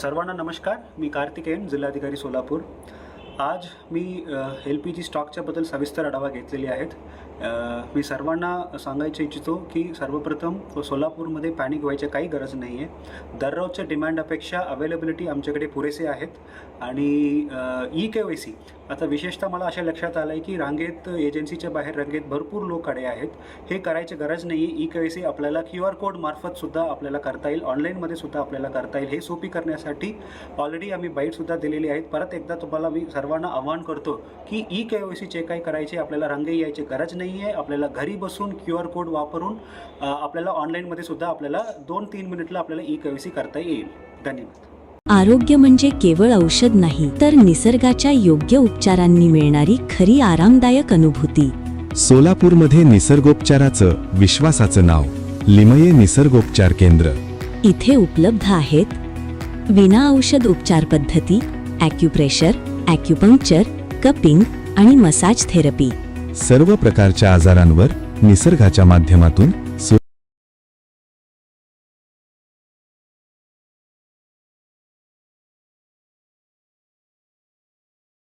सर्वांना नमस्कार. मी कार्तिकेयन, जिल्हाधिकारी सोलापूर. आज मी LPG स्टॉकच्याबद्दल सविस्तर आढावा घेतलेली आहेत. मी सर्वांना सांगायचं इच्छितो की सर्वप्रथम सोलापूरमध्ये पॅनिक व्हायची काही गरज नाही आहे. दररोजच्या डिमांडपेक्षा अवेलेबिलिटी आमच्याकडे पुरेसे आहेत आणि EKYC आता विशेषतः मला अशा लक्षात आलं आहे की रांगेत एजन्सीच्या बाहेर रांगेत भरपूर लोक खडे आहेत. हे करायची गरज नाही आहे. EKYC आपल्याला QR कोड मार्फतसुद्धा आपल्याला करता येईल, ऑनलाईनमध्ये सुद्धा आपल्याला करता येईल. हे सोपी करण्यासाठी ऑलरेडी आम्ही बाईटसुद्धा दिलेली आहेत. परत एकदा तुम्हाला मी सर्वांना आवाहन करतो की EKYC जे काही करायचे आपल्याला रांगे यायची गरज नाही आहे. आपल्याला घरी बसून QR कोड वापरून आपल्याला ऑनलाईनमध्ये सुद्धा आपल्याला 2-3 मिनिटला आपल्याला EKYC करता येईल. धन्यवाद. आरोग्य म्हणजे केवळ औषध नाही, तर निसर्गाच्या योग्य उपचारांनी मिळणारी खरी आरामदायक अनुभूती. सोलापूरमध्ये निसर्गोपचाराचं विश्वासाचं नाव लिमये निसर्गोपचार केंद्र. इथे उपलब्ध आहेत विना औषध उपचार पद्धती, ॲक्युप्रेशर, ॲक्युपंक्चर, कपिंग आणि मसाज थेरपी. सर्व प्रकारच्या आजारांवर निसर्गाच्या माध्यमातून